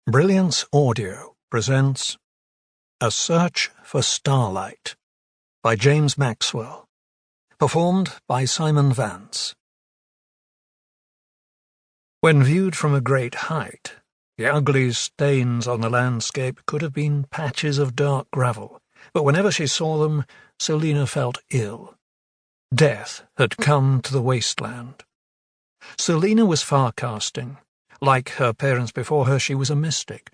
Brilliance Audio presents A Search for Starlight by James Maxwell, performed by Simon Vance. When viewed from a great height, the ugly stains on the landscape could have been patches of dark gravel, but whenever she saw them, Selena felt ill. Death had come to the wasteland. Selena was farcasting. Like her parents before her, she was a mystic.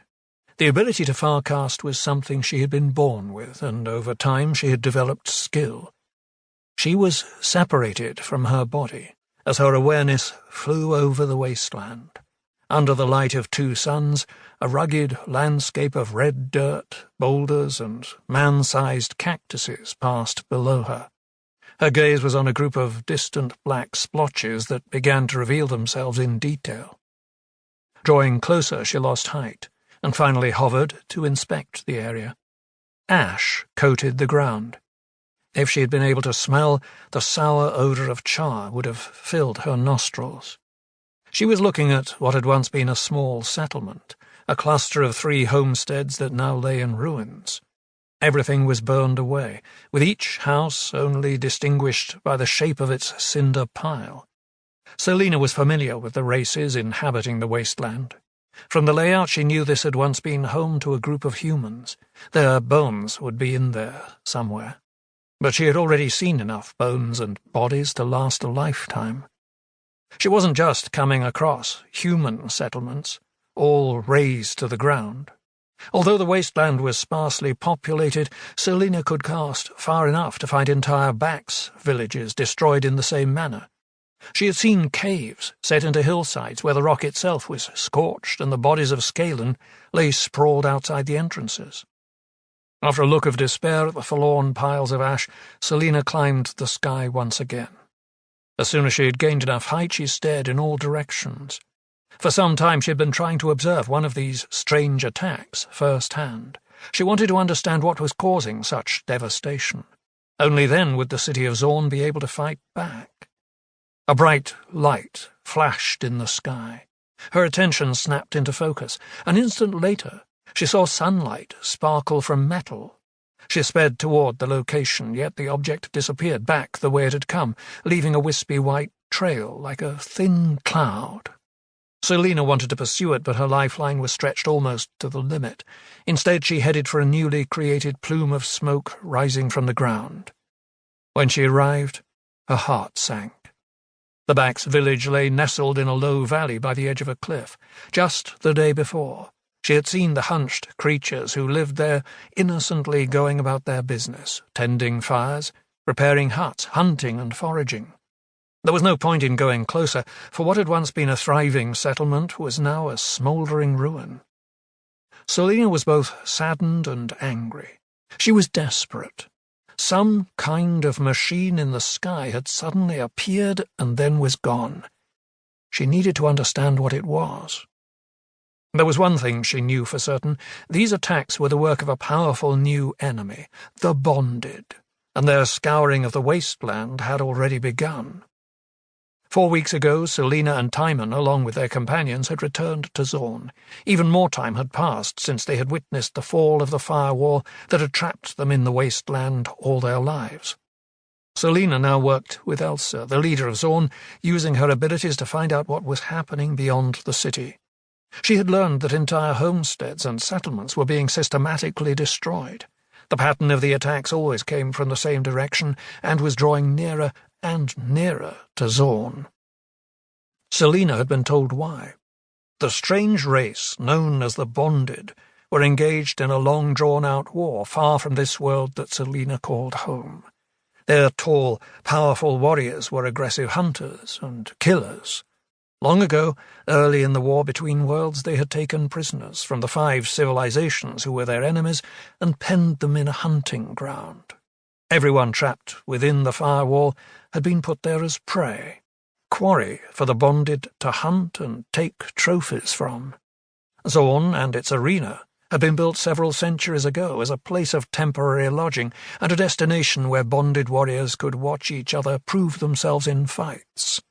The ability to farcast was something she had been born with, and over time she had developed skill. She was separated from her body as her awareness flew over the wasteland. Under the light of two suns, a rugged landscape of red dirt, boulders, and man-sized cactuses passed below her. Her gaze was on a group of distant black splotches that began to reveal themselves in detail. Drawing closer, she lost height, and finally hovered to inspect the area. Ash coated the ground. If she had been able to smell, the sour odour of char would have filled her nostrils. She was looking at what had once been a small settlement, a cluster of 3 homesteads that now lay in ruins. Everything was burned away, with each house only distinguished by the shape of its cinder pile. Selena was familiar with the races inhabiting the wasteland. From the layout, she knew this had once been home to a group of humans. Their bones would be in there somewhere. But she had already seen enough bones and bodies to last a lifetime. She wasn't just coming across human settlements, all razed to the ground. Although the wasteland was sparsely populated, Selena could cast far enough to find entire Bax villages destroyed in the same manner. She had seen caves set into hillsides where the rock itself was scorched and the bodies of Scalen lay sprawled outside the entrances. After a look of despair at the forlorn piles of ash, Selena climbed the sky once again. As soon as she had gained enough height, she stared in all directions. For some time she had been trying to observe one of these strange attacks firsthand. She wanted to understand what was causing such devastation. Only then would the city of Zorn be able to fight back. A bright light flashed in the sky. Her attention snapped into focus. An instant later, she saw sunlight sparkle from metal. She sped toward the location, yet the object disappeared back the way it had come, leaving a wispy white trail like a thin cloud. Selena wanted to pursue it, but her lifeline was stretched almost to the limit. Instead, she headed for a newly created plume of smoke rising from the ground. When she arrived, her heart sank. The Bax village lay nestled in a low valley by the edge of a cliff. Just the day before, she had seen the hunched creatures who lived there innocently going about their business, tending fires, repairing huts, hunting and foraging. There was no point in going closer, for what had once been a thriving settlement was now a smouldering ruin. Selena was both saddened and angry. She was desperate. Some kind of machine in the sky had suddenly appeared and then was gone. She needed to understand what it was. There was one thing she knew for certain. These attacks were the work of a powerful new enemy, the Bonded, and their scouring of the wasteland had already begun. 4 weeks ago, Selena and Taimin, along with their companions, had returned to Zorn. Even more time had passed since they had witnessed the fall of the firewall that had trapped them in the wasteland all their lives. Selena now worked with Elsa, the leader of Zorn, using her abilities to find out what was happening beyond the city. She had learned that entire homesteads and settlements were being systematically destroyed. The pattern of the attacks always came from the same direction and was drawing nearer and nearer to Zorn. Selena had been told why. The strange race, known as the Bonded, were engaged in a long-drawn-out war far from this world that Selena called home. Their tall, powerful warriors were aggressive hunters and killers. Long ago, early in the war between worlds, they had taken prisoners from the 5 civilizations who were their enemies and penned them in a hunting ground. Everyone trapped within the firewall had been put there as prey, quarry for the Bonded to hunt and take trophies from. Zorn and its arena had been built several centuries ago as a place of temporary lodging and a destination where Bonded warriors could watch each other prove themselves in fights.